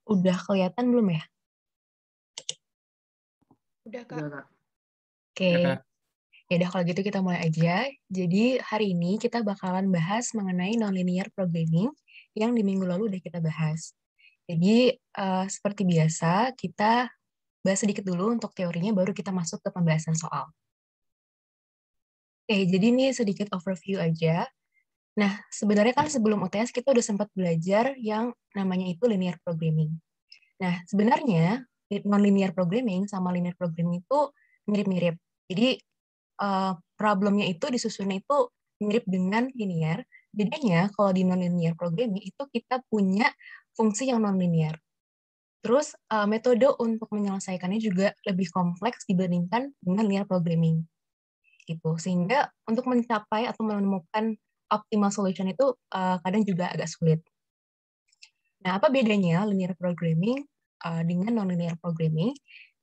Udah kelihatan belum ya? Udah, Kak. Udah, Kak. Oke, Udah, Kak. ya udah kalau gitu kita mulai aja. Jadi hari ini kita bakalan bahas mengenai nonlinear programming yang di minggu lalu udah kita bahas. Jadi seperti biasa kita bahas sedikit dulu untuk teorinya, baru kita masuk ke pembahasan soal. Oke, jadi ini sedikit overview aja. Nah, sebenarnya kan sebelum UTS kita udah sempat belajar yang namanya itu linear programming. Nah, sebenarnya non-linear programming sama linear programming itu mirip-mirip. Jadi, problemnya itu disusunnya itu mirip dengan linear. Bedanya kalau di non-linear programming itu kita punya fungsi yang non-linear. Terus, metode untuk menyelesaikannya juga lebih kompleks dibandingkan dengan linear programming. Gitu. Sehingga untuk mencapai atau menemukan optimal solution itu kadang juga agak sulit. Nah, apa bedanya linear programming dengan non-linear programming?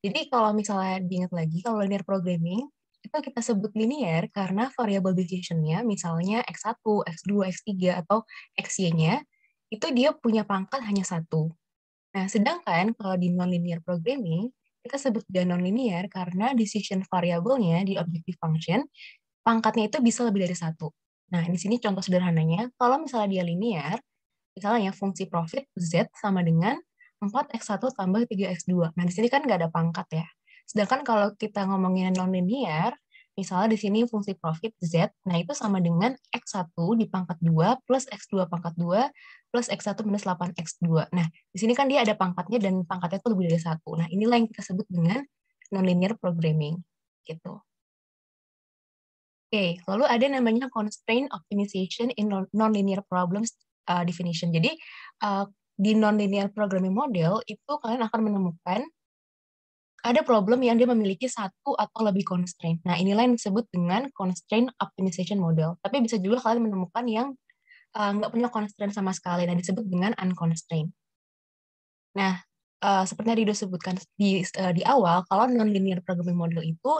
Jadi kalau misalnya diingat lagi, kalau linear programming itu kita sebut linear karena variable decision-nya, misalnya X1, X2, X3, atau XY-nya, itu dia punya pangkat hanya satu. Nah, sedangkan kalau di non-linear programming, kita sebut dia non-linear karena decision variable-nya di objective function, pangkatnya itu bisa lebih dari satu. Nah, di sini contoh sederhananya, kalau misalnya dia linear, misalnya fungsi profit Z sama dengan 4X1 tambah 3X2. Nah, di sini kan nggak ada pangkat ya. Sedangkan kalau kita ngomongin non-linear, misalnya di sini fungsi profit Z, nah itu sama dengan X1 di pangkat 2 plus X2 pangkat 2 plus X1 minus 8X2. Nah, di sini kan dia ada pangkatnya dan pangkatnya itu lebih dari satu. Nah, inilah yang kita sebut dengan non-linear programming. Gitu. Oke, lalu ada namanya constraint optimization in non-linear problems definition. Jadi, di non-linear programming model itu kalian akan menemukan ada problem yang dia memiliki satu atau lebih constraint. Nah, inilah yang disebut dengan constraint optimization model. Tapi bisa juga kalian menemukan yang nggak punya constraint sama sekali. Nah, disebut dengan unconstrained. Nah, seperti yang Rido sebutkan di awal, kalau non-linear programming model itu,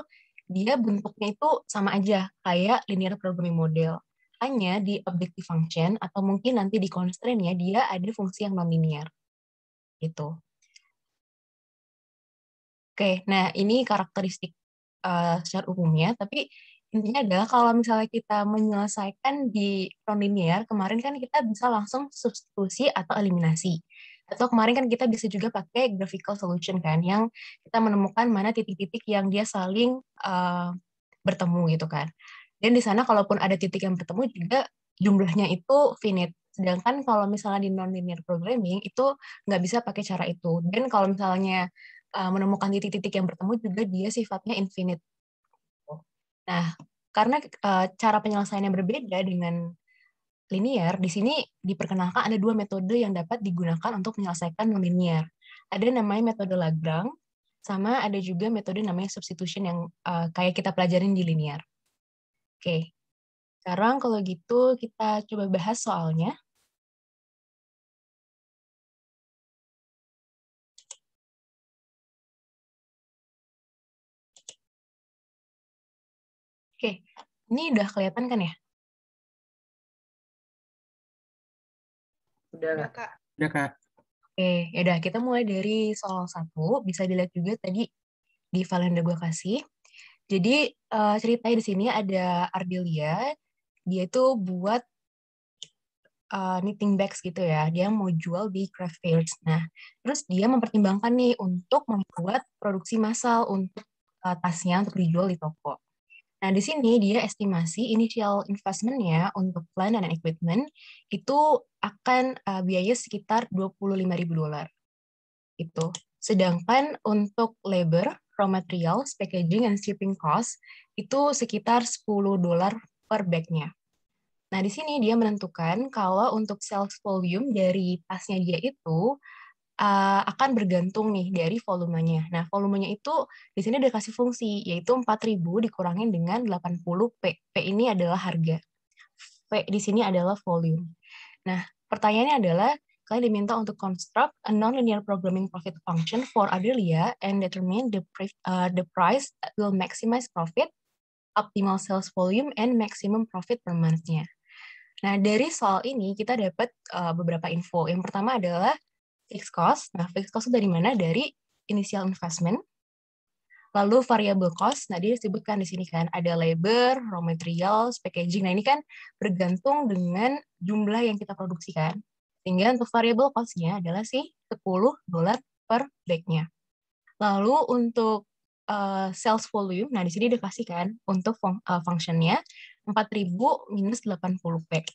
dia bentuknya itu sama aja kayak linear programming model. Hanya di objective function, atau mungkin nanti di constraint-nya, dia ada fungsi yang non-linear. Gitu. Oke, nah ini karakteristik secara umumnya, tapi intinya adalah kalau misalnya kita menyelesaikan di non-linear, kemarin kan kita bisa langsung substitusi atau eliminasi. Atau kemarin kan kita bisa juga pakai graphical solution kan, yang kita menemukan mana titik-titik yang dia saling bertemu gitu kan. Dan di sana kalaupun ada titik yang bertemu juga jumlahnya itu finite. Sedangkan kalau misalnya di non-linear programming itu nggak bisa pakai cara itu. Dan kalau misalnya menemukan titik-titik yang bertemu juga dia sifatnya infinite. Nah, karena cara penyelesaiannya berbeda dengan linear, di sini diperkenalkan ada dua metode yang dapat digunakan untuk menyelesaikan non-linear. Ada namanya metode Lagrange, sama ada juga metode namanya substitution yang kayak kita pelajarin di linear. Oke, sekarang kalau gitu kita coba bahas soalnya. Oke, ini udah kelihatan kan ya? Udah, Kak. Udah, Kak. Oke, yaudah kita mulai dari soal 1. Bisa dilihat juga tadi di file yang udah gue kasih. Jadi ceritanya di sini ada Ardelia, dia itu buat knitting bags gitu ya, dia mau jual di craft fairs. Nah, terus dia mempertimbangkan nih untuk membuat produksi massal untuk tasnya untuk dijual di toko. Nah, di sini dia estimasi initial investment-nya untuk plant dan equipment itu akan biaya sekitar $25.000 itu. Sedangkan untuk labor, raw materials, packaging, and shipping cost itu sekitar $10 per bag-nya. Nah, di sini dia menentukan kalau untuk sales volume dari tasnya dia itu akan bergantung nih dari volumenya. Nah, volumenya itu di sini udah kasih fungsi, yaitu 4.000 dikurangin dengan 80 P. P ini adalah harga. P di sini adalah volume. Nah, pertanyaannya adalah, kalian diminta untuk construct a non-linear programming profit function for Adelia and determine the price that will maximize profit, optimal sales volume, and maximum profit per month-nya. Nah, dari soal ini kita dapat beberapa info. Yang pertama adalah fixed cost. Nah, fixed cost itu dari mana? Dari initial investment. Lalu variable cost, nah dia disebutkan di sini kan, ada labor, raw materials, packaging. Nah ini kan bergantung dengan jumlah yang kita produksikan. Sehingga untuk variable cost-nya adalah si $10 per bag-nya. Lalu untuk sales volume, nah di sini dikasih kan untuk function-nya 4.000 minus 80 bag.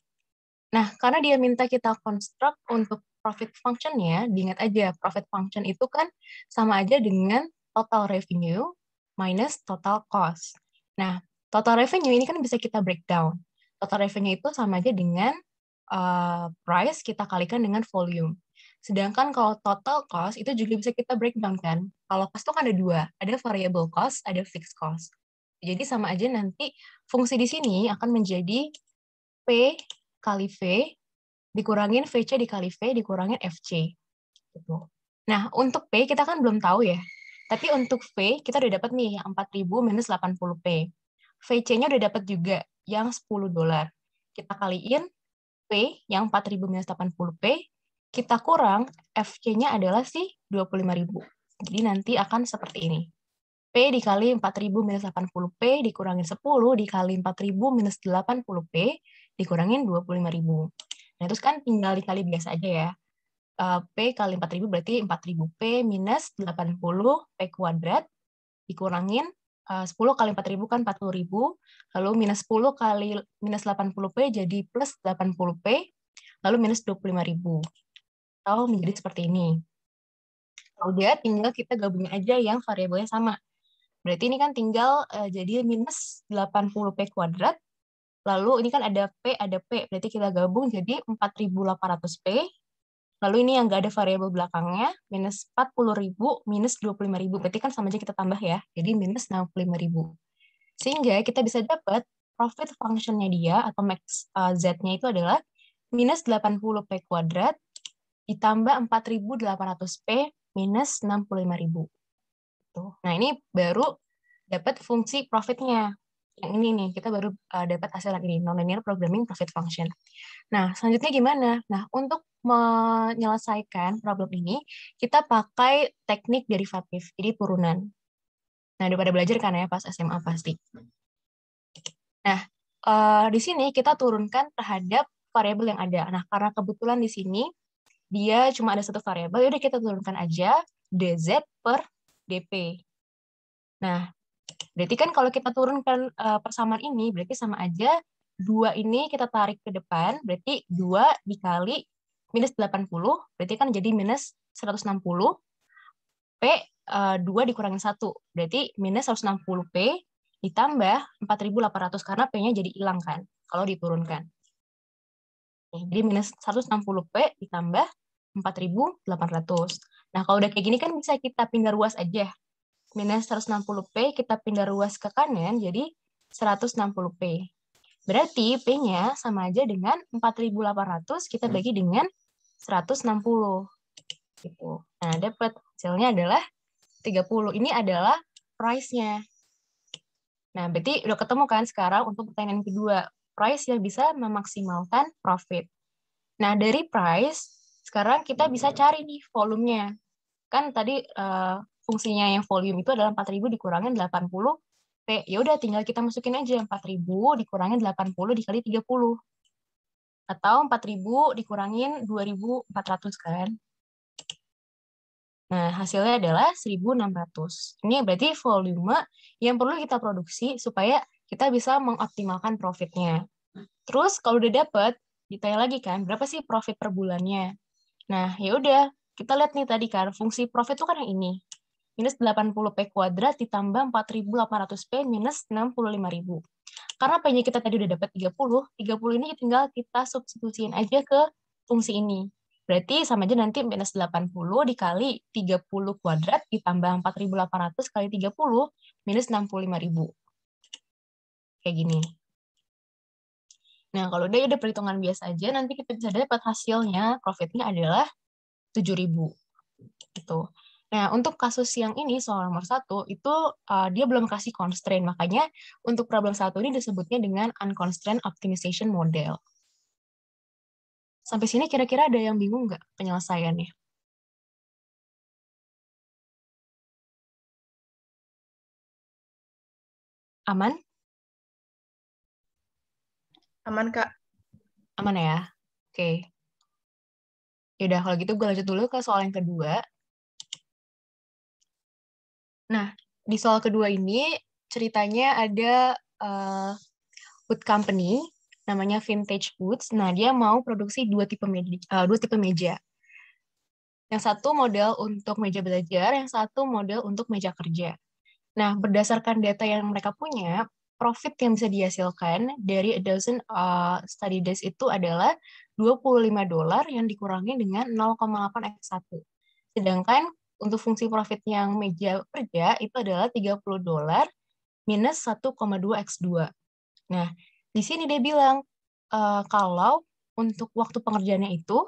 Nah, karena dia minta kita construct untuk profit function-nya, diingat aja, profit function itu kan sama aja dengan total revenue minus total cost. Nah, total revenue ini kan bisa kita breakdown. Total revenue itu sama aja dengan price kita kalikan dengan volume. Sedangkan kalau total cost itu juga bisa kita breakdown kan. Kalau cost itu kan ada dua, ada variable cost, ada fixed cost. Jadi sama aja nanti fungsi di sini akan menjadi P kali V dikurangin VC dikali V dikurangin FC. Gitu. Nah, untuk P kita kan belum tahu ya. Tapi untuk V kita udah dapat nih yang 4.000 minus 80P. VC-nya udah dapat juga yang $10. Kita kaliin P yang 4.000 minus 80P, kita kurang FC-nya adalah si 25.000. Jadi nanti akan seperti ini. P dikali 4.000 minus 80P dikurangin 10 dikali 4.000 minus 80P dikurangin 25.000. Nah, terus kan tinggal dikali biasa aja ya. P kali 4.000 berarti 4.000P minus 80P kuadrat dikurangin 10 kali 4.000 kan 40.000, lalu minus 10 kali minus 80P jadi plus 80P, lalu minus 25.000. Atau menjadi seperti ini. Udah, tinggal kita gabungin aja yang variabelnya sama. Berarti ini kan tinggal jadi minus 80P kuadrat, lalu ini kan ada P, berarti kita gabung jadi 4.800P, lalu ini yang nggak ada variabel belakangnya, minus 40.000 minus 25.000, berarti kan sama aja kita tambah ya, jadi minus 65.000. Sehingga kita bisa dapat profit function-nya dia, atau max Z-nya itu adalah minus 80P kuadrat ditambah 4.800P minus 65.000. Nah, ini baru dapat fungsi profit-nya. Yang ini nih, kita baru dapat hasil yang ini, nonlinear programming profit function. Nah, selanjutnya gimana? Nah, untuk menyelesaikan problem ini, kita pakai teknik derivatif, jadi turunan. Nah, daripada belajar kan ya pas SMA pasti. Nah, di sini kita turunkan terhadap variabel yang ada. Nah, karena kebetulan di sini dia cuma ada satu variabel, yaudah kita turunkan aja dz per dp. Nah, berarti kan kalau kita turunkan persamaan ini, berarti sama aja 2 ini kita tarik ke depan, berarti 2 dikali minus 80, berarti kan jadi minus 160, P 2 dikurangin 1, berarti minus 160P ditambah 4.800, karena P-nya jadi hilang kan, kalau diturunkan. Jadi minus 160P ditambah 4.800. Nah, kalau udah kayak gini kan bisa kita pindah ruas aja. Minus 160P kita pindah ruas ke kanan jadi 160P. Berarti P-nya sama aja dengan 4.800 kita bagi dengan 160. Gitu. Nah, dapat hasilnya adalah 30. Ini adalah price-nya. Nah, berarti udah ketemu kan sekarang untuk pertanyaan kedua. Price yang bisa memaksimalkan profit. Nah, dari price, sekarang kita bisa cari nih volumenya. Kan tadi fungsinya yang volume itu adalah 4.000 dikurangin 80 P. Ya udah tinggal kita masukin aja 4.000 dikurangin 80 dikali 30. Atau 4.000 dikurangin 2.400 kan. Nah, hasilnya adalah 1.600. Ini berarti volume yang perlu kita produksi supaya kita bisa mengoptimalkan profitnya. Terus kalau udah dapat, ditanya lagi kan, berapa sih profit per bulannya? Nah, ya udah, kita lihat nih tadi kan, fungsi profit itu kan yang ini. Minus 80P kuadrat ditambah 4.800P minus 65.000. Karena P-nya kita tadi udah dapat 30 ini tinggal kita substitusiin aja ke fungsi ini. Berarti sama aja nanti minus 80 dikali 30 kuadrat ditambah 4.800 kali 30 minus 65.000. Kayak gini. Nah, kalau udah perhitungan biasa aja, nanti kita bisa dapat hasilnya, profitnya adalah 7.000. Gitu. Nah, untuk kasus yang ini, soal nomor 1, itu dia belum kasih constraint. Makanya, untuk problem 1 ini disebutnya dengan unconstrained optimization model. Sampai sini kira-kira ada yang bingung nggak penyelesaiannya? Aman? Aman, Kak. Aman ya? Oke. Yaudah, kalau gitu gue lanjut dulu ke soal yang kedua. Nah, di soal kedua ini ceritanya ada wood company, namanya Vintage Woods. Nah, dia mau produksi dua tipe meja. Yang satu model untuk meja belajar, yang satu model untuk meja kerja. Nah, berdasarkan data yang mereka punya, profit yang bisa dihasilkan dari a dozen study days itu adalah $25 yang dikurangi dengan 0,8 x 1. Sedangkan untuk fungsi profit yang meja kerja itu adalah $30 minus 1,2 x 2. Nah, di sini dia bilang kalau untuk waktu pengerjaannya itu,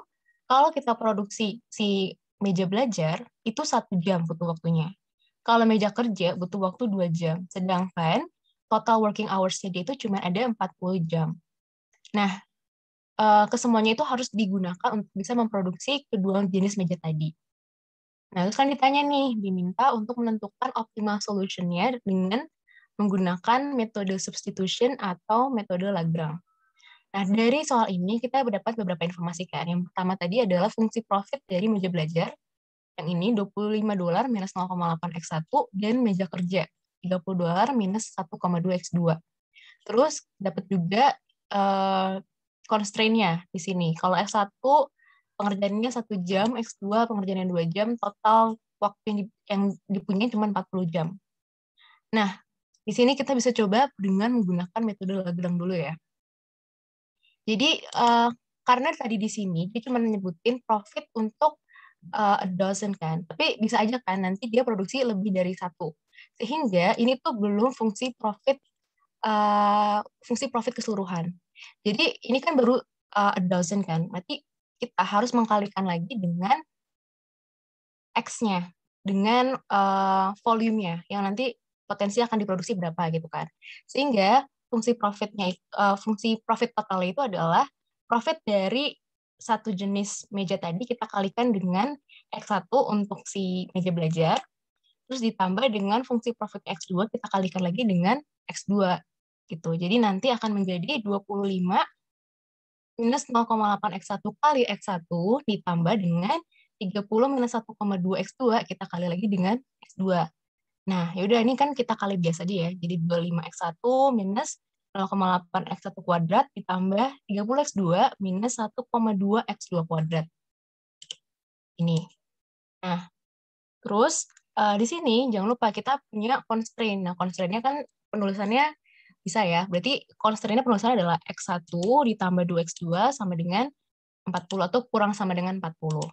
kalau kita produksi si meja belajar, itu 1 jam butuh waktunya. Kalau meja kerja butuh waktu 2 jam. Sedangkan total working hours-nya dia itu cuma ada 40 jam. Nah, kesemuanya itu harus digunakan untuk bisa memproduksi kedua jenis meja tadi. Nah, terus kan ditanya nih, diminta untuk menentukan optimal solution-nya dengan menggunakan metode substitution atau metode Lagrange. Nah, dari soal ini kita mendapat beberapa informasi kan. Yang pertama tadi adalah fungsi profit dari meja belajar. Yang ini $25 minus 0,8 x 1 dan meja kerja $30 minus 1,2 x 2. Terus dapat juga constraint-nya di sini. Kalau X1 pengerjaannya 1 jam, X2 pengerjaannya 2 jam, total waktu yang dipunyai cuma 40 jam. Nah, di sini kita bisa coba dengan menggunakan metode Lagrange dulu ya. Jadi, karena tadi di sini dia cuma menyebutin profit untuk a dozen kan, tapi bisa aja kan nanti dia produksi lebih dari satu. Sehingga ini tuh belum fungsi profit keseluruhan. Jadi ini kan baru a dozen kan, berarti kita harus mengkalikan lagi dengan X-nya, dengan volume-nya, yang nanti potensi akan diproduksi berapa gitu kan. Sehingga fungsi profit totalnya itu adalah profit dari satu jenis meja tadi kita kalikan dengan X1 untuk si meja belajar, terus ditambah dengan fungsi profit X2 kita kalikan lagi dengan X2 gitu. Jadi nanti akan menjadi 25 minus 0,8 X1 kali X1 ditambah dengan 30 minus 1,2 X2 kita kali lagi dengan X2. Nah, yaudah ini kan kita kali biasa aja ya. Jadi 25 X1 minus 0,8 X1 kuadrat ditambah 30 X2 minus 1,2 X2 kuadrat. Ini. Nah, terus di sini jangan lupa kita punya constraint. Nah, constraint-nya kan penulisannya bisa ya. Berarti constraint-nya penulisannya adalah X1 ditambah 2X2 sama dengan 40 atau kurang sama dengan 40.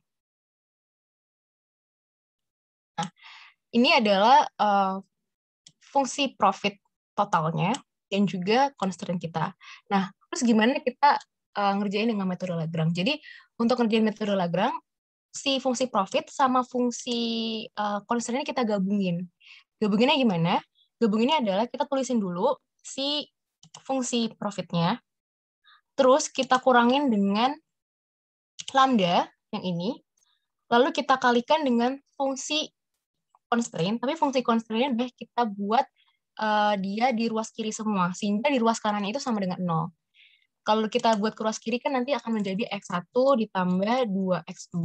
Nah, ini adalah fungsi profit totalnya dan juga constraint kita. Nah, terus gimana kita ngerjain dengan metode Lagrange? Jadi, untuk ngerjain metode Lagrange, si fungsi profit sama fungsi constraint kita gabungin. Gabunginnya gimana? Gabunginnya adalah kita tulisin dulu si fungsi profitnya, terus kita kurangin dengan lambda yang ini, lalu kita kalikan dengan fungsi constraint, tapi fungsi constraint-nya udah kita buat dia di ruas kiri semua, sehingga di ruas kanannya itu sama dengan 0. Kalau kita buat ke ruas kiri kan nanti akan menjadi X1 ditambah 2X2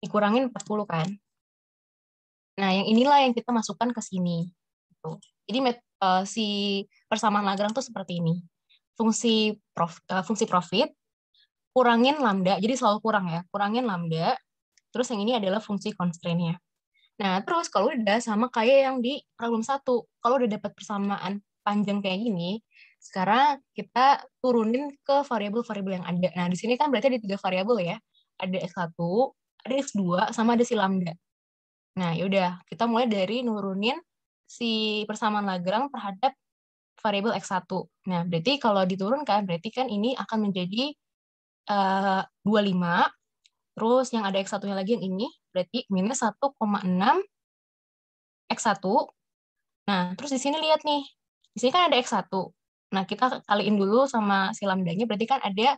dikurangin 40 kan. Nah, yang inilah yang kita masukkan ke sini. Gitu. Jadi si persamaan Lagrange tuh seperti ini. Fungsi profit kurangin lambda, jadi selalu kurang ya, kurangin lambda, terus yang ini adalah fungsi constraint-nya. Nah, terus kalau udah sama kayak yang di problem 1, kalau udah dapat persamaan panjang kayak gini, sekarang kita turunin ke variabel-variabel yang ada. Nah, di sini kan berarti ada 3 variabel ya. Ada X1, ada X2, sama ada si lambda. Nah, yaudah, kita mulai dari nurunin si persamaan Lagrange terhadap variabel X1. Nah, berarti kalau diturunkan, berarti kan ini akan menjadi 25, terus yang ada X1-nya lagi yang ini, berarti minus 1,6 X1. Nah, terus di sini lihat nih. Di sini kan ada X1. Nah, kita kaliin dulu sama si lambdanya, berarti kan ada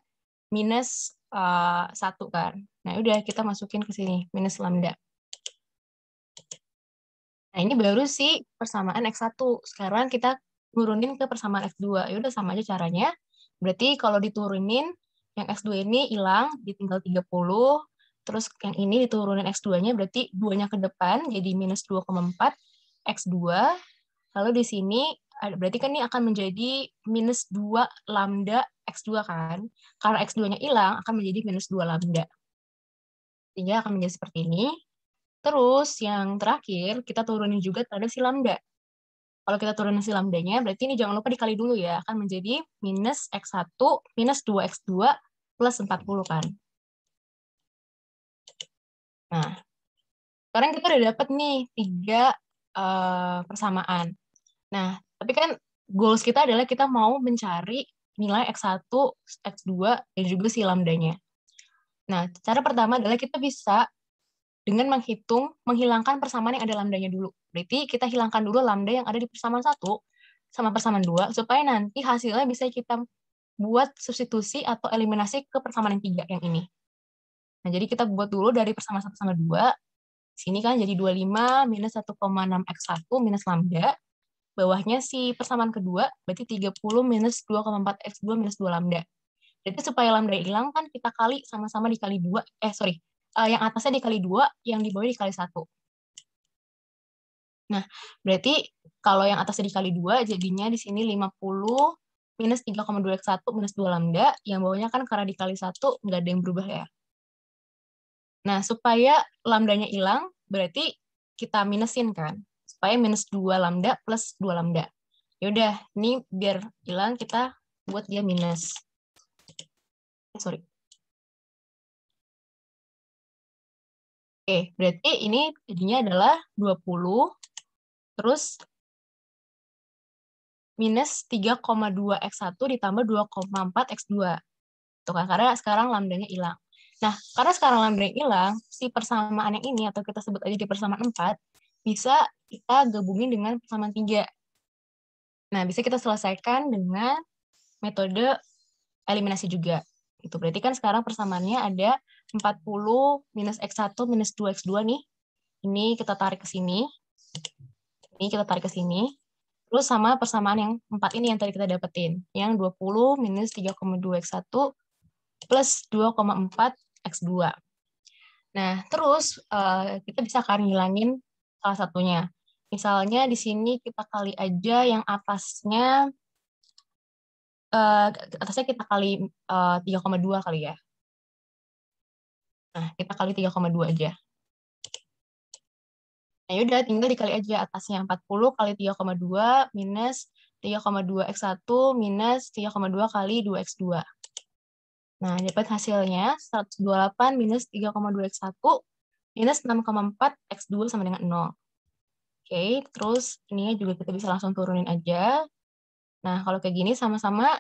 minus 1 kan. Nah, udah kita masukin ke sini, minus lambda. Nah, ini baru sih persamaan X1. Sekarang kita nurunin ke persamaan X2. Ya udah sama aja caranya. Berarti kalau diturunin, yang X2 ini hilang, ditinggal 30. Terus yang ini diturunin X2-nya, berarti 2-nya ke depan, jadi minus 2,4 X2. Lalu di sini, berarti kan ini akan menjadi minus 2 lambda X2 kan. Karena X2-nya hilang, akan menjadi minus 2 lambda. Sehingga akan menjadi seperti ini. Terus yang terakhir, kita turunin juga terhadap si lambda. Kalau kita turunin si lambdanya, berarti ini jangan lupa dikali dulu ya. Akan menjadi minus X1, minus 2X2, plus 40 kan. Nah, sekarang kita udah dapat nih 3 persamaan. Nah, tapi kan goals kita adalah kita mau mencari nilai X1, X2, dan juga si lambdanya. Nah, cara pertama adalah kita bisa dengan menghilangkan persamaan yang ada lambdanya dulu. Berarti kita hilangkan dulu lambda yang ada di persamaan 1 sama persamaan 2, supaya nanti hasilnya bisa kita buat substitusi atau eliminasi ke persamaan yang 3 yang ini. Nah, jadi kita buat dulu dari persamaan 1 sama 2. Sini kan jadi 25 minus 1,6X1 minus lambda. Bawahnya si persamaan kedua, berarti 30 minus 2,4X2 minus 2 lambda. Jadi supaya lambda hilang kan kita kali sama-sama dikali 2. Yang atasnya dikali 2, yang di bawah dikali 1. Nah, berarti kalau yang atasnya dikali 2, jadinya di sini 50 minus 3,2X1 minus 2 lambda, yang bawahnya kan karena dikali 1, nggak ada yang berubah ya. Nah, supaya lambdanya hilang, berarti kita minusin kan. Supaya minus 2 lambda plus 2 lambda. Yaudah, ini biar hilang kita buat dia minus. Sorry. Oke, berarti ini jadinya adalah 20, terus minus 3,2X1 ditambah 2,4X2. Tuh kan, karena sekarang lambdanya hilang. Nah, karena sekarang lambdanya hilang, si persamaan yang ini, atau kita sebut aja di persamaan 4, bisa kita gabungin dengan persamaan 3. Nah, bisa kita selesaikan dengan metode eliminasi juga. Itu berarti kan sekarang persamaannya ada 40 minus X1 minus 2X2 nih. Ini kita tarik ke sini. Ini kita tarik ke sini. Terus sama persamaan yang 4 ini yang tadi kita dapetin. Yang 20 minus 3,2X1 plus 2,4 X2. Nah, terus kita bisa kan ngilangin salah satunya. Misalnya di sini kita kali aja yang atasnya kita kali 3,2 kali ya. Nah, kita kali 3,2 aja. Nah, yaudah tinggal dikali aja atasnya 40 kali 3,2 minus 3,2X1 minus 3,2 kali 2X2. Nah, dapat hasilnya 128 minus 3,2X1 minus 6,4X2 sama dengan 0. Oke, terus ini juga kita bisa langsung turunin aja. Nah, kalau kayak gini sama-sama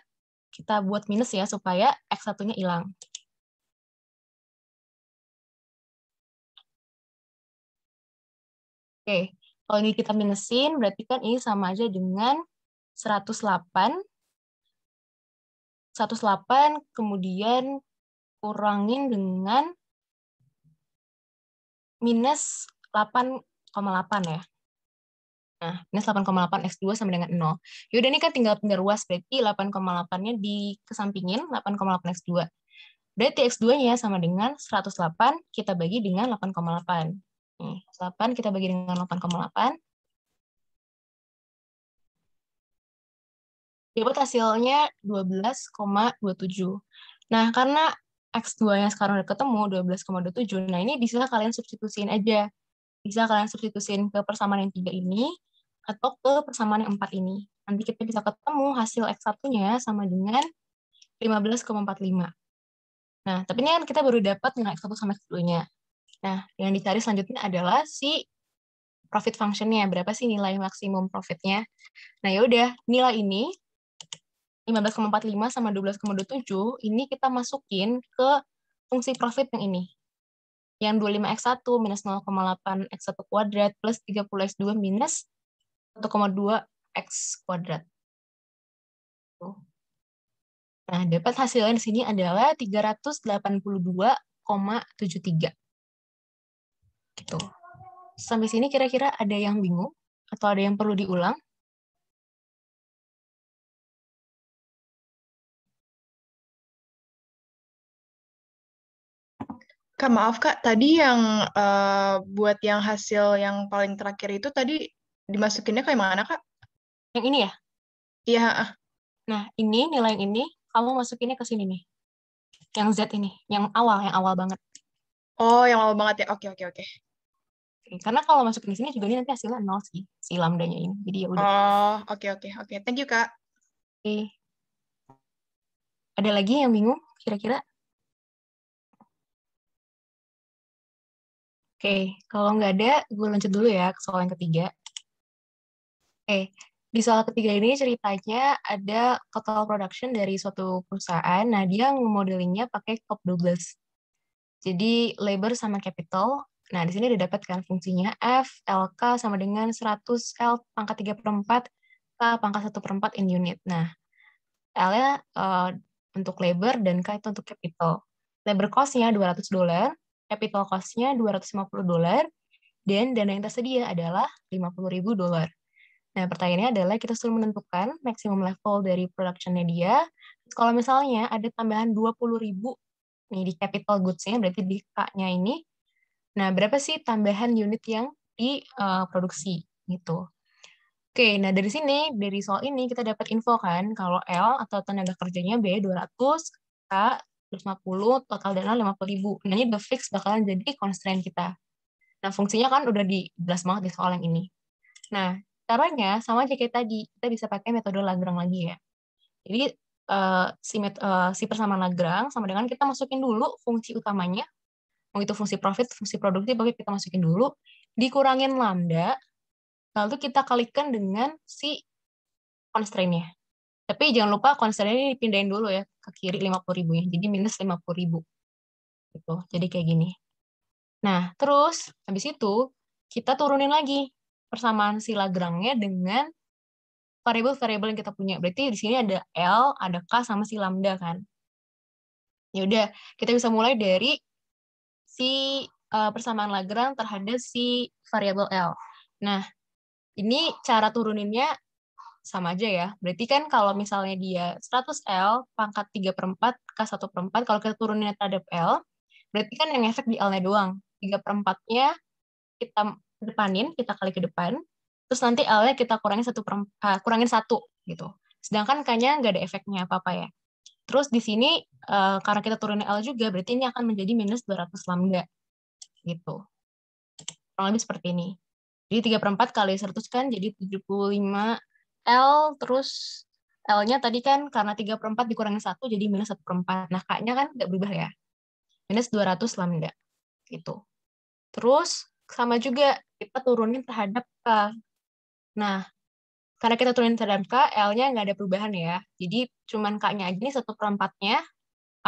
kita buat minus ya, supaya X1-nya hilang. Oke, kalau ini kita minusin, berarti kan ini sama aja dengan 108. 108 kemudian kurangin dengan minus 8,8 ya. Nah, minus 8,8 X2 sama dengan 0. Yaudah, ini kan tinggal ruas, berarti 8,8-nya dikesampingin, 8,8 X2. Berarti X2-nya sama dengan 108, kita bagi dengan 8,8. Nih, 8 kita bagi dengan 8,8. Dapat hasilnya 12,27. Nah, karena X2-nya sekarang udah ketemu 12,27, nah ini bisa kalian substitusiin aja. Bisa kalian substitusiin ke persamaan yang 3 ini, atau ke persamaan yang 4 ini. Nanti kita bisa ketemu hasil X1-nya sama dengan 15,45. Nah, tapi ini kan kita baru dapat nilai X1 sama X2-nya. Nah, yang dicari selanjutnya adalah si profit function-nya. Berapa sih nilai maksimum profit-nya? Nah, yaudah, nilai ini 15,45 sama 12,27 ini kita masukin ke fungsi profit yang ini. Yang 25X1 minus 0,8X1 kuadrat plus 30X2 minus 1,2X kuadrat. Nah, dapat hasilnya di sini adalah 382,73. Gitu. Sampai sini kira-kira ada yang bingung? Atau ada yang perlu diulang? Kak, maaf Kak, tadi yang buat yang hasil yang paling terakhir itu tadi dimasukinnya kayak mana Kak? Yang ini ya? Iya, ah. Nah, ini nilai yang ini, kamu masukinnya ke sini nih. Yang Z ini, yang awal banget. Oh, yang lama banget ya. Oke, oke, oke. Oke, karena kalau masukin di sini juga ini nanti hasilnya nol sih, si lambdanya ini. Jadi ya udah. Oh, oke, oke, oke. Thank you Kak. Oke. Ada lagi yang bingung kira-kira? Oke, kalau nggak ada, gue lanjut dulu ya ke soal yang ketiga. Oke, di soal ketiga ini ceritanya ada total production dari suatu perusahaan. Nah, dia modelingnya pakai COP12. Jadi, labor sama capital. Nah, di sini didapatkan fungsinya F, LK sama dengan 100 L pangkat 3 per 4, K pangkat 1 per 4 in unit. Nah, L-nya untuk labor dan K itu untuk capital. Labor cost-nya $200, capital cost-nya $250, dan dana yang tersedia adalah $50.000. Nah, pertanyaannya adalah kita suruh menentukan maximum level dari production-nya dia. Kalau misalnya ada tambahan 20.000 nih di capital goods-nya, berarti di K-nya ini. Nah, berapa sih tambahan unit yang diproduksi gitu. Oke, nah dari sini, dari soal ini kita dapat info kan, kalau L atau tenaga kerjanya B 200, K 250, total dana 50.000. Nah, ini udah fix bakalan jadi constraint kita. Nah, fungsinya kan udah jelas banget di soal yang ini. Nah, caranya sama aja kayak tadi, kita bisa pakai metode Lagrange lagi ya. Jadi, si persamaan Lagrange sama dengan kita masukin dulu fungsi utamanya, mau itu fungsi profit, fungsi produktif, pokoknya kita masukin dulu, dikurangin lambda, lalu kita kalikan dengan si constraint-nya. Tapi jangan lupa constraint ini dipindahin dulu ya ke kiri 50.000 ya. Jadi minus 50.000 gitu. Jadi kayak gini. Nah, terus habis itu kita turunin lagi persamaan si Lagrange-nya dengan variabel-variabel yang kita punya. Berarti di sini ada L, ada K sama si lambda kan. Ya udah, kita bisa mulai dari si persamaan Lagrange terhadap si variabel L. Nah, ini cara turuninnya sama aja ya. Berarti kan kalau misalnya dia 100 L, pangkat 3 per 4, K 1 per 4, kalau kita turunin terhadap L, berarti kan yang efek di L-nya doang. 3 per 4-nya kita depanin, kita kali ke depan, terus nanti L-nya kita kurangin 1 gitu. Sedangkan K-nya nggak ada efeknya apa-apa ya. Terus di sini, karena kita turunin L juga, berarti ini akan menjadi minus 200 lambda gitu. Kurang lebih seperti ini. Jadi 3 per 4 kali 100 kan jadi 75 L, terus L-nya tadi kan karena 3 per 4 dikurangi 1 jadi minus 1 per 4. Nah, K-nya kan nggak berubah ya. Minus 200 lambda. Gitu. Terus sama juga kita turunin terhadap K. Nah, karena kita turunin terhadap K, L-nya nggak ada perubahan ya. Jadi cuman K-nya aja nih 1 per 4-nya,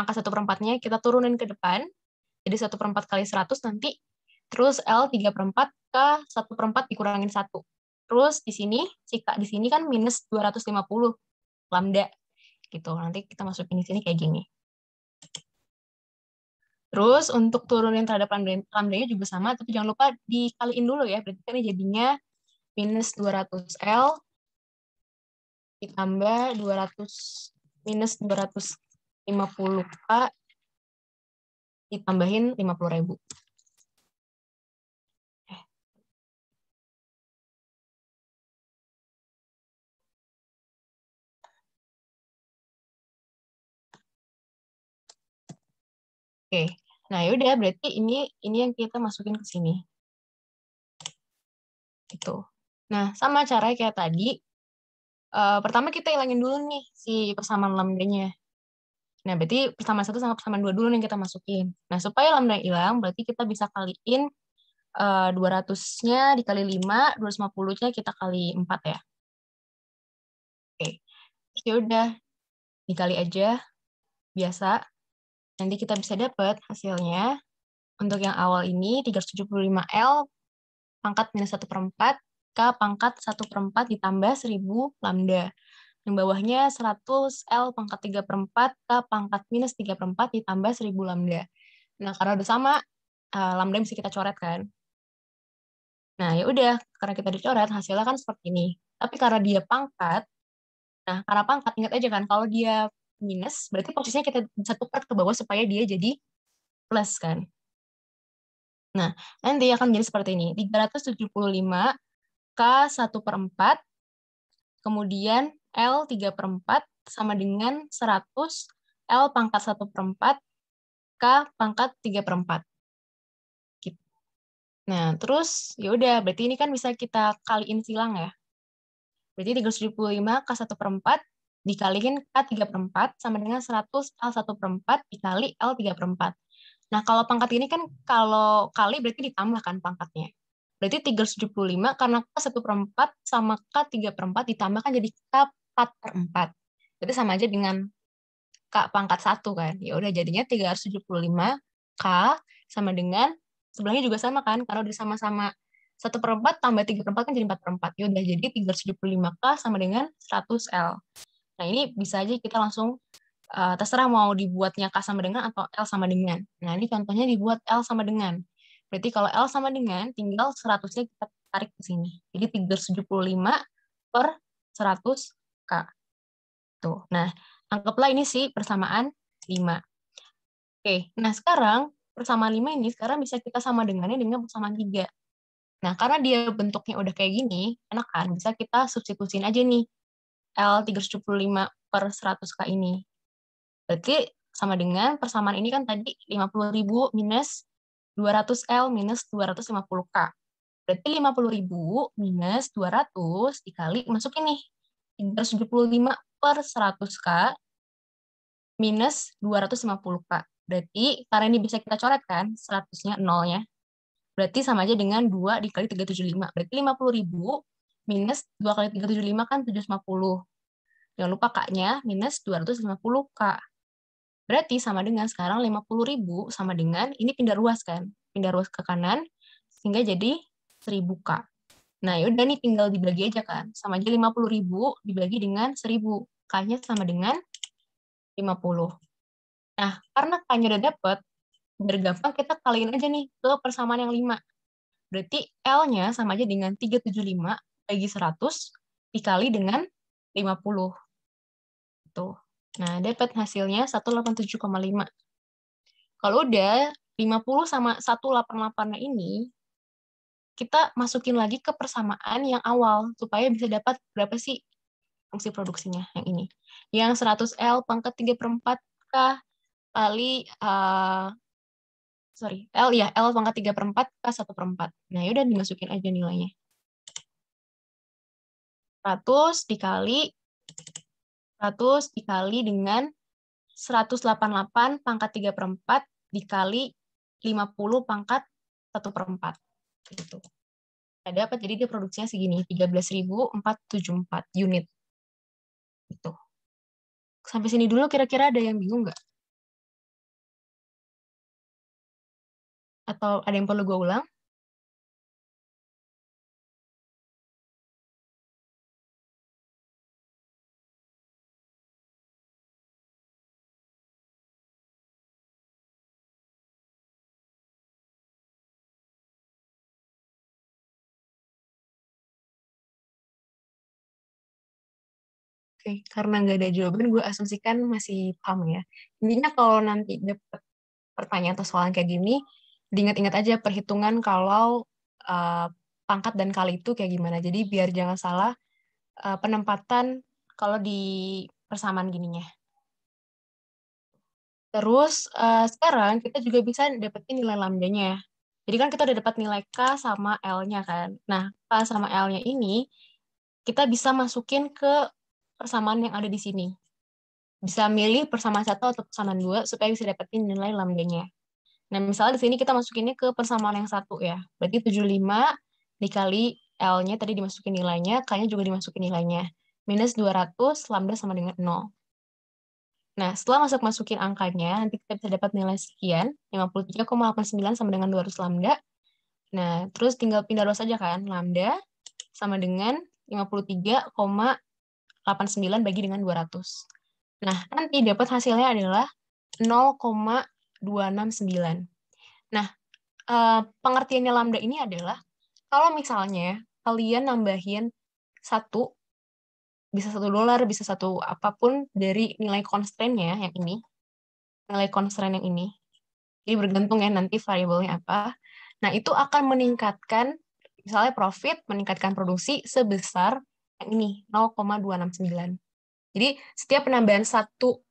angka 1 per 4-nya kita turunin ke depan. Jadi 1 per 4 kali 100 nanti. Terus L 3 per 4 K 1 per 4 dikurangin 1. Terus di sini, si K di sini kan minus 250 lambda gitu. Nanti kita masukin di sini kayak gini. Terus untuk turunin terhadap lambda-nya juga sama, tapi jangan lupa dikaliin dulu ya. Berarti kan ini jadinya minus 200 L ditambah 200 minus 250 K ditambahin 50.000. Oke. Nah, yaudah berarti ini yang kita masukin ke sini. Gitu. Nah, sama caranya kayak tadi, pertama kita ilangin dulu nih si persamaan lambdanya. Nah, berarti persamaan 1 sama persamaan 2 dulu yang kita masukin. Nah, supaya lambda hilang, berarti kita bisa kaliin 200-nya dikali 5, 250-nya kita kali 4 ya. Oke. Terus ya udah, dikali aja, biasa. Nanti kita bisa dapat hasilnya. Untuk yang awal ini, 375 L pangkat minus 1 per 4, K pangkat 1 per 4 ditambah 1000 lambda. Yang bawahnya 100 L pangkat 3 per 4, K pangkat minus 3 per 4 ditambah 1000 lambda. Nah, karena udah sama, lambda bisa kita coret kan. Nah, ya udah, karena kita dicoret, hasilnya kan seperti ini. Tapi karena dia pangkat, nah, karena pangkat, ingat aja kan, kalau dia minus, berarti posisinya kita bisa tukar ke bawah supaya dia jadi plus kan. Nah, nanti akan jadi seperti ini. 375 K 1/4, kemudian L 3/4 sama dengan 100 L pangkat 1/4 K pangkat 3/4. Gitu. Nah, terus ya udah, berarti ini kan bisa kita kaliin silang ya. Berarti 375 K 1/4 dikaliin K 3/4 sama dengan 100 L 1/4 dikali L 3/4. Nah, kalau pangkat ini kan kalau kali berarti ditambahkan pangkatnya. Berarti 375 karena K 1/4 sama K 3/4 ditambahkan jadi K 4/4. Berarti sama aja dengan K pangkat 1 kan. Ya udah jadinya 375 K sama dengan sebelahnya juga sama kan. Kalau udah sama-sama 1/4 tambah 3/4 kan jadi 4/4. Ya udah jadi 375 K sama dengan 100 L. Nah, ini bisa aja kita langsung terserah mau dibuatnya K sama dengan atau L sama dengan. Nah, ini contohnya dibuat L sama dengan. Berarti kalau L sama dengan, tinggal 100-nya kita tarik ke sini. Jadi 375 per 100 K. Tuh. Nah, anggaplah ini sih persamaan 5. Oke, nah sekarang persamaan 5 ini sekarang bisa kita sama dengannya dengan persamaan 3. Nah, karena dia bentuknya udah kayak gini, enak kan? Bisa kita substitusin aja nih L 375 per 100K ini. Berarti sama dengan persamaan ini kan tadi 50.000 minus 200L minus 250K. Berarti 50.000 minus 200 dikali, masukin nih, 375 per 100K minus 250K. Berarti, karena ini bisa kita coret kan, 100-nya, nolnya. Berarti sama aja dengan 2 dikali 375. Berarti 50.000 minus 2 kali 375 kan 750. Jangan lupa K-nya minus 250K. Berarti sama dengan sekarang 50.000 sama dengan, ini pindah ruas kan, pindah ruas ke kanan, sehingga jadi 1000K. Nah, yaudah nih tinggal dibagi aja kan, sama aja 50.000 dibagi dengan 1000. K-nya sama dengan 50. Nah, karena K-nya udah dapet, biar gampang kita kaliin aja nih ke persamaan yang 5. Berarti L-nya sama aja dengan 375 bagi 100 dikali dengan 50. Tuh. Nah, dapat hasilnya 187,5. Kalau udah 50 sama 188 ini, kita masukin lagi ke persamaan yang awal, supaya bisa dapat berapa sih fungsi produksinya yang ini. Yang 100L pangkat 3/4 K kali, L ya, L pangkat 3/4 K 1/4. Nah, yaudah dimasukin aja nilainya. 100 dikali dengan 188 pangkat 3/4 dikali 50 pangkat 1/4. Gitu. Nah, dapat, jadi dia produksinya segini, 13.474 unit. Gitu. Sampai sini dulu kira-kira ada yang bingung nggak? Atau ada yang perlu gue ulang? Oke, karena nggak ada jawaban, gue asumsikan masih paham ya. Intinya kalau nanti dapat pertanyaan atau soal kayak gini, diingat-ingat aja perhitungan kalau pangkat dan kali itu kayak gimana. Jadi biar jangan salah penempatan kalau di persamaan gininya. Terus sekarang kita juga bisa dapetin nilai lambdanya. Jadi kan kita udah dapat nilai K sama L-nya kan. Nah, K sama L-nya ini kita bisa masukin ke persamaan yang ada di sini. Bisa milih persamaan 1 atau persamaan 2 supaya bisa dapetin nilai lambdanya. Nah, misalnya di sini kita masukinnya ke persamaan yang 1 ya. Berarti 75 dikali L-nya tadi dimasukin nilainya, K-nya juga dimasukin nilainya. Minus 200, lambda sama dengan 0. Nah, setelah masukin angkanya, nanti kita bisa dapat nilai sekian, 53,89 sama dengan 200 lambda. Nah, terus tinggal pindah ruas saja kan, lambda sama dengan 53,89 bagi dengan 200. Nah, nanti dapat hasilnya adalah 0,269. Nah, pengertiannya lambda ini adalah kalau misalnya kalian nambahin satu, bisa $1, bisa satu apapun dari nilai constraint-nya yang ini, nilai constraint yang ini. Jadi bergantung ya nanti variabelnya apa. Nah, itu akan meningkatkan, misalnya profit, meningkatkan produksi sebesar yang ini, 0,269. Jadi, setiap penambahan satu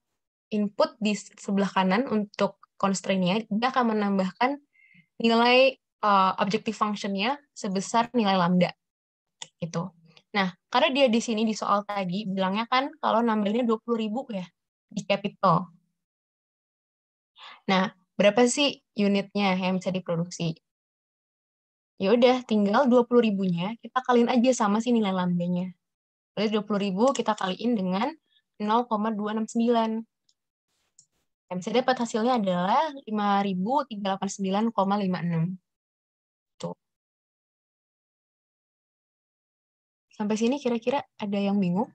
input di sebelah kanan untuk constraint-nya, dia akan menambahkan nilai objective function-nya sebesar nilai lambda. Gitu. Nah, karena dia di sini di soal tadi, bilangnya kan kalau nambahinnya 20.000 ya, di capital. Nah, berapa sih unitnya yang bisa diproduksi? Ya udah, tinggal 20.000-nya kita kaliin aja sama si nilai lambdanya. Berarti 20.000 kita kaliin dengan 0,269. Yang bisa dapat hasilnya adalah 5.389,56. Tuh. Sampai sini kira-kira ada yang bingung?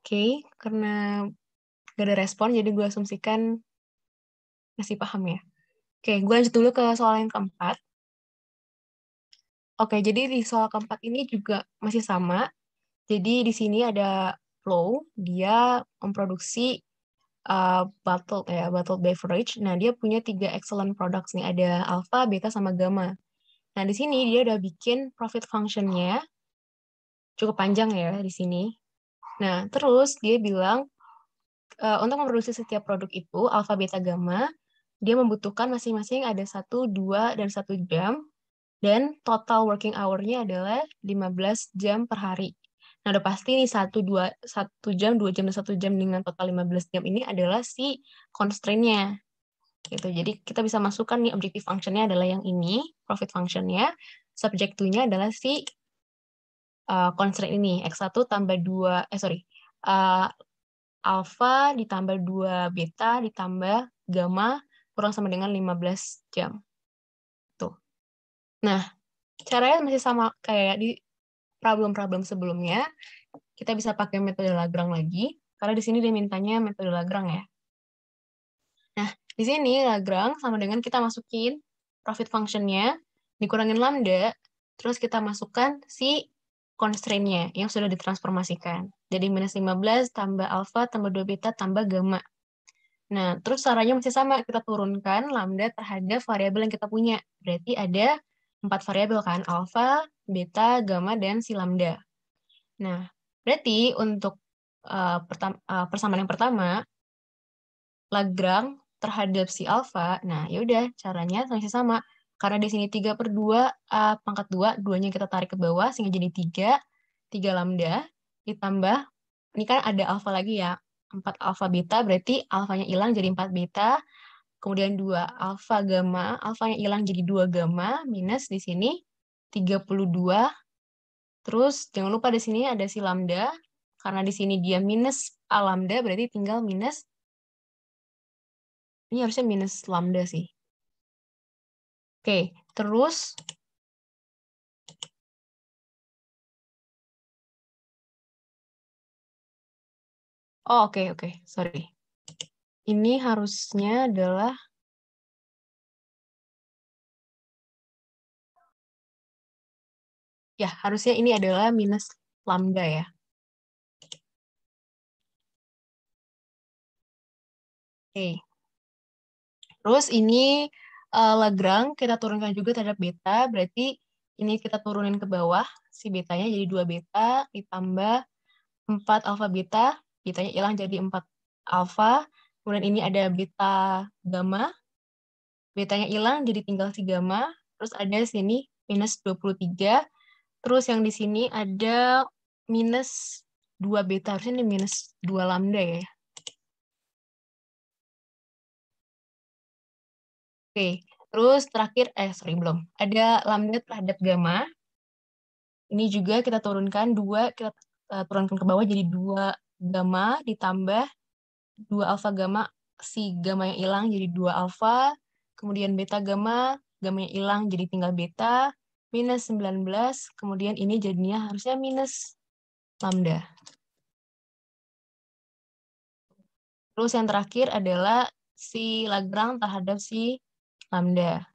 Oke, karena gak ada respon, jadi gue asumsikan masih paham ya. Oke, gue lanjut dulu ke soal yang keempat. Oke, jadi di soal keempat ini juga masih sama. Jadi di sini ada flow, dia memproduksi bottled beverage. Nah, dia punya 3 excellent products nih, ada alpha, beta, sama gamma. Nah, di sini dia udah bikin profit function-nya cukup panjang ya di sini. Nah, terus dia bilang untuk memproduksi setiap produk itu, alpha, beta, gamma, dia membutuhkan masing-masing ada 1, 2, dan 1 jam, dan total working hour-nya adalah 15 jam per hari. Nah, udah pasti nih 1 jam, 2 jam, dan 1 jam dengan total 15 jam ini adalah si constraint-nya. Gitu. Jadi kita bisa masukkan nih objective function-nya adalah yang ini, profit function-nya, subject to-nya adalah si constraint ini, X1 tambah 2, alpha ditambah 2 beta ditambah gamma kurang sama dengan 15 jam. Tuh. Nah, caranya masih sama kayak di problem-problem sebelumnya. Kita bisa pakai metode Lagrange lagi, karena di sini dia mintanya metode Lagrange ya. Nah, di sini Lagrange sama dengan kita masukin profit function-nya, dikurangin lambda, terus kita masukkan si constraint-nya yang sudah ditransformasikan. Jadi minus 15 tambah alpha tambah 2 beta tambah gamma. Nah, terus caranya masih sama, kita turunkan lambda terhadap variabel yang kita punya. Berarti ada 4 variabel kan, alpha, beta, gamma, dan si lambda. Nah, berarti untuk persamaan yang pertama, Lagrange terhadap si alpha, nah yaudah caranya masih sama. Karena di sini 3/2 pangkat 2, 2-nya kita tarik ke bawah, sehingga jadi 3 lambda, ditambah, ini kan ada alpha lagi ya, 4 alpha beta, berarti alfanya hilang jadi 4 beta, kemudian 2 alpha gamma, alfanya hilang jadi 2 gamma, minus di sini 32, terus jangan lupa di sini ada si lambda, karena di sini dia minus a lambda, berarti tinggal minus, ini harusnya minus lambda sih. Oke, terus oke, sorry. Ini harusnya adalah ya, harusnya ini adalah minus lambda ya. Oke. Terus ini Lagrange kita turunkan juga terhadap beta, berarti ini kita turunin ke bawah, si betanya jadi 2 beta, ditambah 4 alpha beta, betanya hilang jadi 4 alpha, kemudian ini ada beta gamma, betanya hilang jadi tinggal si gamma, terus ada sini minus 23, terus yang di sini ada minus 2 beta, harusnya ini minus 2 lambda ya. Oke, terus terakhir, belum. Ada lambda terhadap gamma. Ini juga kita turunkan 2, kita turunkan ke bawah jadi 2 gamma ditambah 2 alpha gamma, si gamma yang hilang jadi 2 alpha, kemudian beta gamma, gamanya hilang jadi tinggal beta, minus 19, kemudian ini jadinya harusnya minus lambda. Terus yang terakhir adalah si Lagrange terhadap si lambda.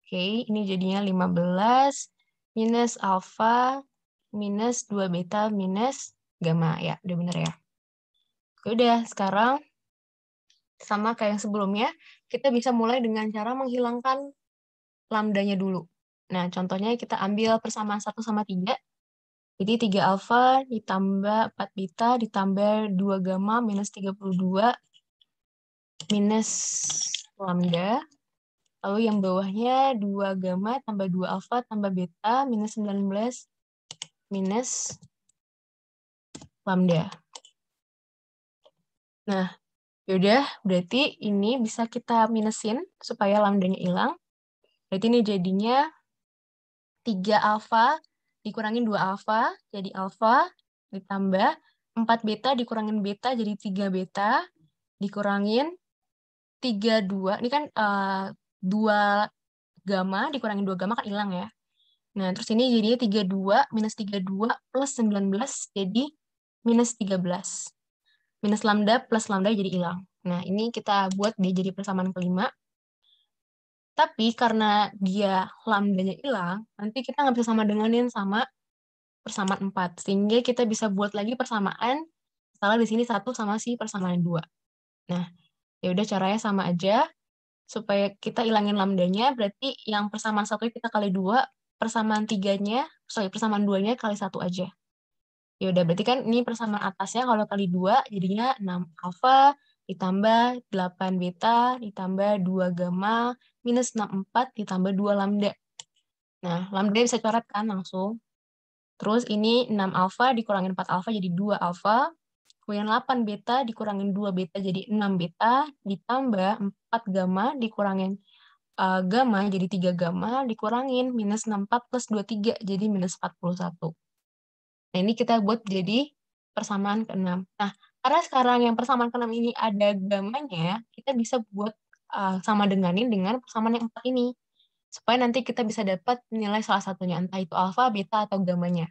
Oke, ini jadinya 15 minus alpha minus 2 beta minus gamma. Ya, udah bener ya. Udah, sekarang sama kayak yang sebelumnya, kita bisa mulai dengan cara menghilangkan lambdanya dulu. Nah, contohnya kita ambil persamaan 1 sama 3. Jadi 3 alpha ditambah 4 beta ditambah 2 gamma minus 32 minus lambda. Lalu yang bawahnya 2 gamma tambah 2 alpha tambah beta minus 19 minus lambda. Nah, yaudah, berarti ini bisa kita minusin supaya lambdanya hilang. Berarti ini jadinya 3 alpha dikurangin 2 alpha, jadi alpha, ditambah 4 beta dikurangin beta, jadi 3 beta, dikurangin 3, 2. Ini kan 2 gamma, dikurangin 2 gamma kan hilang ya. Nah, terus ini jadinya 32 minus 32 plus 19, jadi minus 13. Minus lambda plus lambda jadi hilang. Nah, ini kita buat dia jadi persamaan kelima. Tapi karena dia lambdanya hilang, nanti kita nggak bisa sama denganin sama persamaan 4. Sehingga kita bisa buat lagi persamaan, misalnya di sini 1 sama si persamaan 2. Nah, ya udah caranya sama aja. Supaya kita ilangin lambdanya, berarti yang persamaan 1 kita kali 2, persamaan 3-nya, persamaan 2-nya kali 1 aja. Ya udah, berarti kan ini persamaan atasnya kalau kali 2 jadinya 6 alfa ditambah 8 beta ditambah 2 gamma minus 64 ditambah 2 lambda. Nah, lambda bisa coret kan langsung. Terus ini 6 alfa dikurangin 4 alfa jadi 2 alfa. Kemudian 8 beta dikurangin 2 beta jadi 6 beta ditambah 4 gamma dikurangin gamma jadi 3 gamma dikurangin minus 64 plus 23 jadi minus 41. Nah, ini kita buat jadi persamaan ke-6. Nah, karena sekarang yang persamaan ke-6 ini ada gammanya, kita bisa buat sama denganin dengan persamaan yang 4 ini. Supaya nanti kita bisa dapat nilai salah satunya, entah itu alfa, beta, atau gammanya.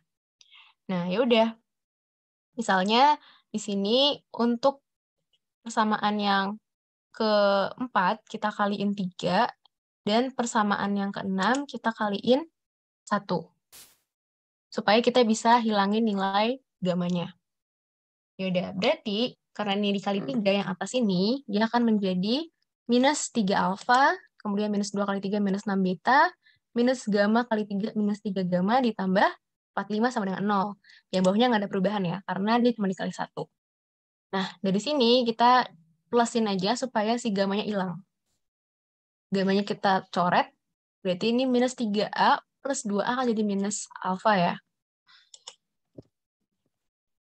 Nah, ya udah. Misalnya, di sini untuk persamaan yang ke-4, kita kaliin 3, dan persamaan yang ke-6, kita kaliin 1. Supaya kita bisa hilangin nilai gammanya. Yaudah, berarti karena ini dikali 3 yang atas ini, dia akan menjadi minus 3 alfa, kemudian minus 2 kali 3 minus 6 beta, minus gamma kali 3 minus 3 gamma ditambah 45 sama dengan 0. Yang bawahnya nggak ada perubahan ya, karena dia cuma dikali 1. Nah, dari sini kita plusin aja supaya si gammanya hilang. Gammanya kita coret, berarti ini minus 3A plus 2A akan jadi minus alfa ya.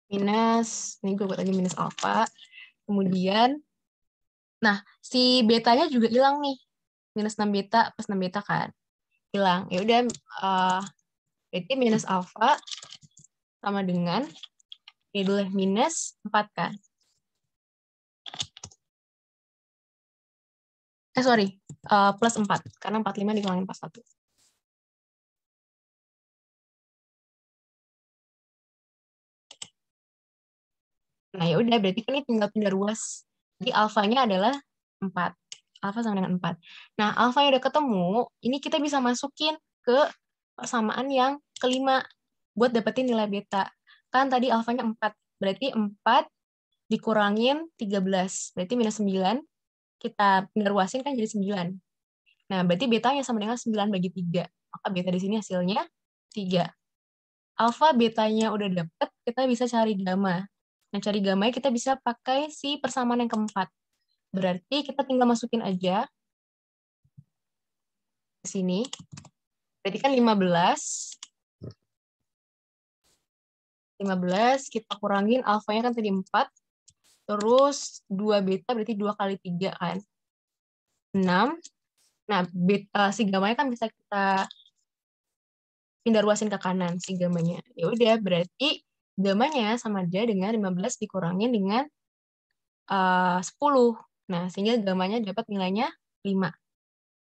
Minus, ini gue buat aja minus alfa. Kemudian, nah, si betanya juga hilang nih. Minus 6 beta plus 6 beta kan. Hilang. Ya udah, berarti minus alfa sama dengan, ini dulu minus 4 kan. Sorry, plus 4. Karena 45 dikurangin 41. Nah, ya udah berarti kan ini tinggal pindah ruas. Jadi alfanya adalah 4. Alfa sama dengan 4. Nah, alfa yang udah ketemu, ini kita bisa masukin ke persamaan yang kelima buat dapetin nilai beta. Kan tadi alfanya 4. Berarti 4 dikurangin 13. Berarti minus 9. Kita pindah ruasin kan jadi 9. Nah, berarti betanya sama dengan 9 bagi 3. Maka beta di sini hasilnya 3. Alfa betanya udah dapet, kita bisa cari gamma. Nah, cari gammanya kita bisa pakai si persamaan yang keempat. Berarti kita tinggal masukin aja ke sini. Berarti kan 15. 15 kita kurangin alfanya kan tadi 4. Terus 2 beta berarti 2 kali 3 kan. 6. Nah, beta, si gammanya kan bisa kita pindah ruasin ke kanan si gammanya. Ya udah, berarti gammanya sama aja dengan 15 dikurangin dengan 10. Nah, sehingga gammanya dapat nilainya 5.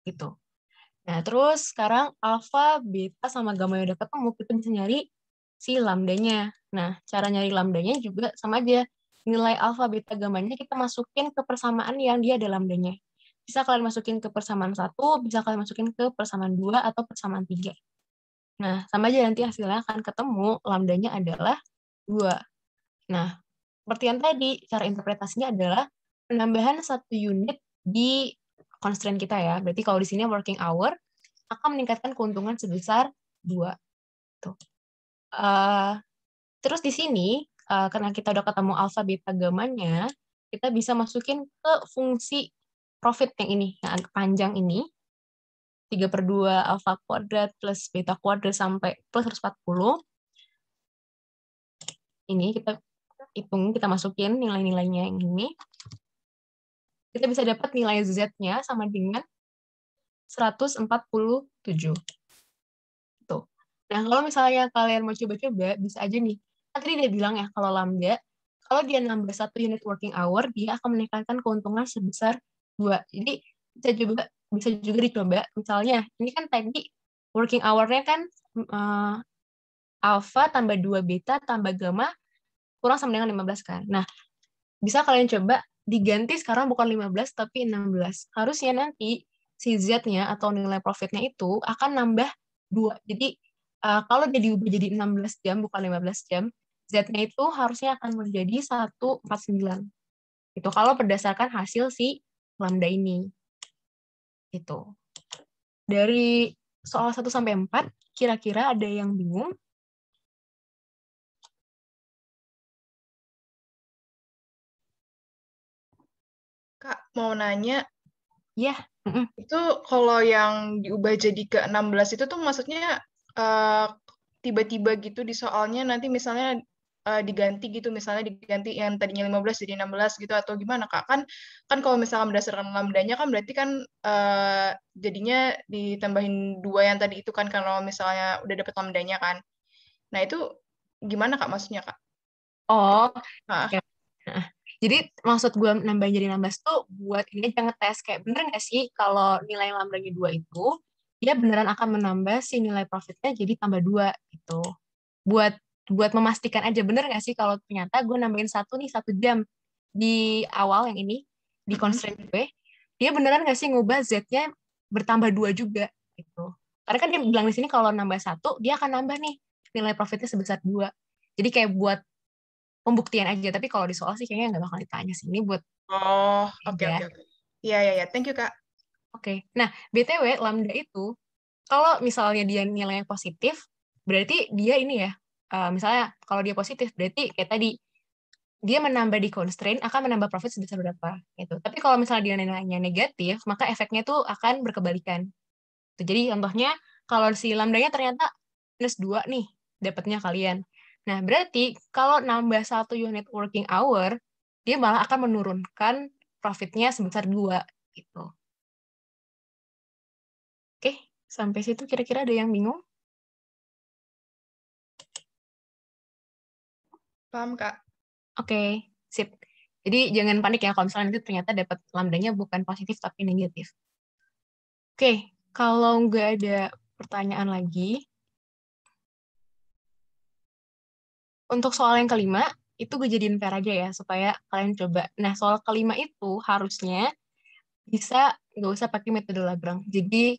gitu. Nah, terus sekarang alfa, beta, sama gamma yang udah ketemu, kita bisa nyari si lambdanya. Nah, cara nyari lambdanya juga sama aja. Nilai alfa, beta, gammanya kita masukin ke persamaan yang dia ada lambdanya. Bisa kalian masukin ke persamaan 1, bisa kalian masukin ke persamaan 2, atau persamaan 3. Nah, sama aja nanti hasilnya akan ketemu, lambdanya adalah 2. Nah, seperti yang tadi, cara interpretasinya adalah penambahan 1 unit di constraint kita ya. Berarti kalau di sini working hour, akan meningkatkan keuntungan sebesar 2. Tuh. Terus di sini, karena kita udah ketemu alfa, beta, gamanya, kita bisa masukin ke fungsi profit yang ini, yang agak panjang ini, 3/2 alfa kuadrat plus beta kuadrat sampai plus 140. Ini kita hitung, kita masukin nilai-nilainya yang ini. Kita bisa dapat nilai Z-nya sama dengan 147. Tuh. Nah, kalau misalnya kalian mau coba-coba, bisa aja nih. Kan tadi dia bilang ya, kalau lambda, kalau dia nambah 1 unit working hour, dia akan meningkatkan keuntungan sebesar 2. Jadi, bisa juga dicoba. Misalnya, ini kan tadi working hour-nya kan alpha tambah 2 beta tambah gamma kurang sama dengan 15 kan. Nah, bisa kalian coba diganti sekarang bukan 15 tapi 16. Harusnya nanti si Z-nya atau nilai profitnya itu akan nambah 2. Jadi kalau dia diubah jadi 16 jam bukan 15 jam, Z-nya itu harusnya akan menjadi 149. Itu kalau berdasarkan hasil si lambda ini. Itu. Dari soal 1 sampai 4, kira-kira ada yang bingung? Kak, mau nanya, Ya. itu kalau yang diubah jadi ke 16 itu tuh maksudnya eh, tiba-tiba gitu di soalnya nanti misalnya diganti gitu, misalnya diganti yang tadinya 15 jadi 16 gitu atau gimana Kak? Kan kalau misalnya berdasarkan lambdanya kan berarti kan jadinya ditambahin 2 yang tadi itu kan kalau misalnya udah dapet lambdanya kan. Nah, itu gimana Kak maksudnya Kak? Oh, Ah, oke. Nah, jadi maksud gue nambahin jadi 16 tuh buat ini jangan tes kayak bener nggak sih kalau nilai lambdanya 2 itu dia beneran akan menambah si nilai profitnya jadi tambah 2 gitu. Buat buat memastikan aja bener nggak sih kalau ternyata gue nambahin 1 jam di awal yang ini di mm-mm. constraint gue, dia beneran nggak sih ngubah Z-nya bertambah 2 juga gitu. Karena kan dia bilang di sini kalau nambah 1 dia akan nambah nih nilai profitnya sebesar 2. Jadi kayak buat pembuktian aja, tapi kalau di soal sih kayaknya nggak bakal ditanya sih. Ini buat Oh, oke aja. oke oke. Iya iya iya, thank you Kak. Oke. Nah, BTW lambda itu kalau misalnya dia nilainya positif, berarti dia ini ya, misalnya kalau dia positif berarti kayak tadi dia menambah di constraint akan menambah profit sebesar berapa gitu. Tapi kalau misalnya dia nilainya negatif, maka efeknya tuh akan berkebalikan. Tuh, jadi contohnya kalau si lambdanya ternyata +2 nih dapatnya kalian. Nah, berarti kalau nambah 1 unit working hour, dia malah akan menurunkan profitnya sebesar 2 gitu. Oke, sampai situ kira-kira ada yang bingung? Paham Kak? Oke, sip. Jadi jangan panik ya kalau misalnya nanti ternyata dapat lambdanya bukan positif tapi negatif. Oke, kalau nggak ada pertanyaan lagi, untuk soal yang kelima, itu gue jadiin pair aja ya, supaya kalian coba. Nah, soal kelima itu harusnya bisa nggak usah pakai metode Lagrange. Jadi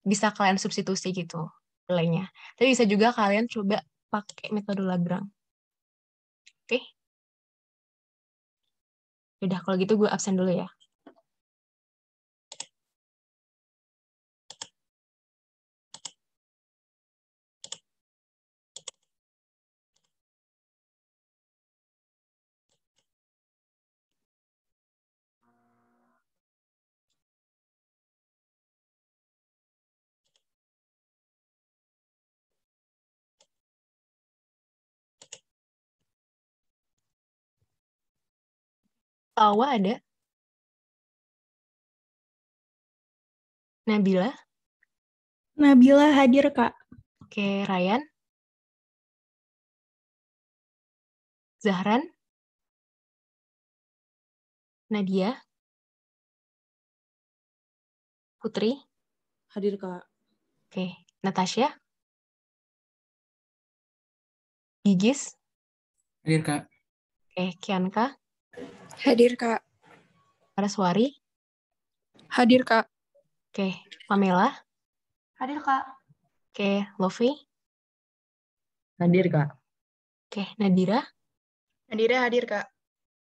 bisa kalian substitusi gitu nilainya. Tapi bisa juga kalian coba pakai metode Lagrange. Oke? Udah, kalau gitu gue absen dulu ya. Tawa ada? Nabila? Nabila hadir, Kak. Oke, Ryan? Zahran? Nadia? Putri? Hadir, Kak. Oke, Natasha? Gigis? Hadir, Kak. Oke, Kianka? Hadir, Kak. Saraswari? Hadir, Kak. Oke, Pamela? Hadir, Kak. Oke, Lofi? Hadir, Kak. Oke, Nadira? Nadira hadir, Kak.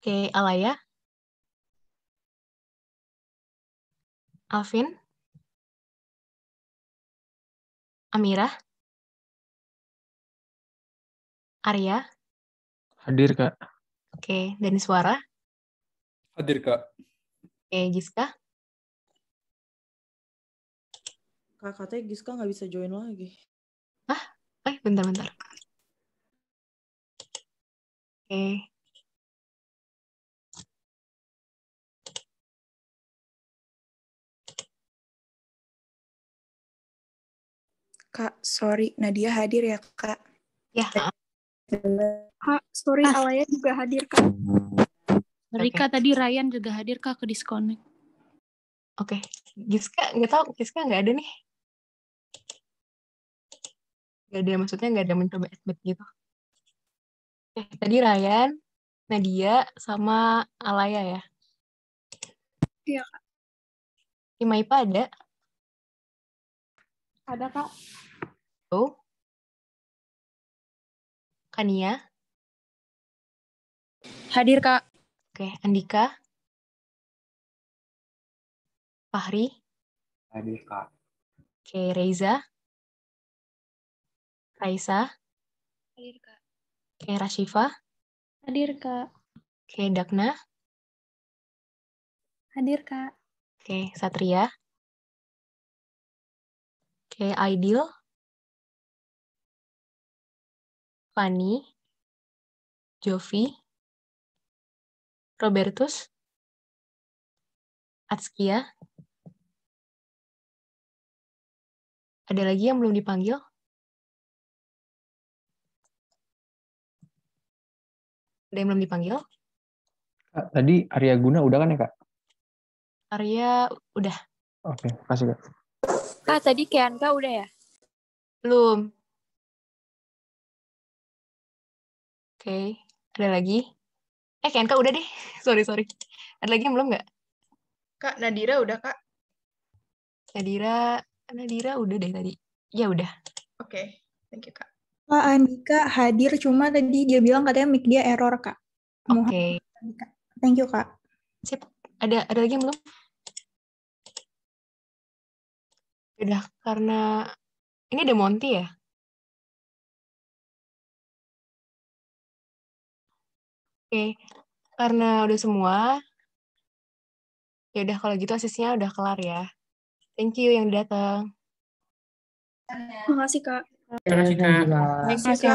Oke, Alaya? Alvin? Amira? Arya? Hadir, Kak. Oke, Daniswara? Hadir, Kak. Oke, Giska? Kak, katanya Giska nggak bisa join lagi. Bentar. Oke. Kak, sorry. Nadia hadir ya, Kak? Ya, Kak, sorry, Alaya juga hadir, Kak. Sorry, Oke. Kak. Tadi Ryan juga hadir, Kak, ke disconnect. Oke. Giska, nggak tahu. Giska nggak ada nih. Nggak ada, maksudnya nggak ada mencoba admit gitu. Oke, tadi Ryan, Nadia, sama Alaya ya? Iya, Kak. Tim MIPA ada? Ada, Kak. Tuh. Kania? Hadir, Kak. Oke, Andika? Fahri? Hadir, Kak. Oke, Reza? Raisa? Hadir, Kak. Oke, Rashifa? Hadir, Kak. Oke, Dagna? Hadir, Kak. Oke, Satria? Oke, Aidil? Fani? Jovi? Robertus? Atskia? Ada lagi yang belum dipanggil? Ada yang belum dipanggil? Kak, tadi Arya Guna udah kan ya, Kak? Arya udah. Oke, makasih, Kak. Kak, tadi Kianka udah ya? Belum. Oke, ada lagi? Kianka udah deh. Sorry. Ada lagi yang belum nggak? Kak, Nadira udah, Kak. Nadira udah deh tadi. Ya udah. Oke, thank you, Kak. Kak Andika hadir, cuma tadi dia bilang katanya mic dia error, Kak. Oke. Andika. Thank you, Kak. Sip. Ada lagi yang belum? Udah, karena ini ada Monty ya? Oke, karena udah semua, ya udah kalau gitu asisnya udah kelar ya. Thank you yang datang. Makasih, Kak. Terima kasih, Kak. Terima kasih, Kak. Thank you, Kak.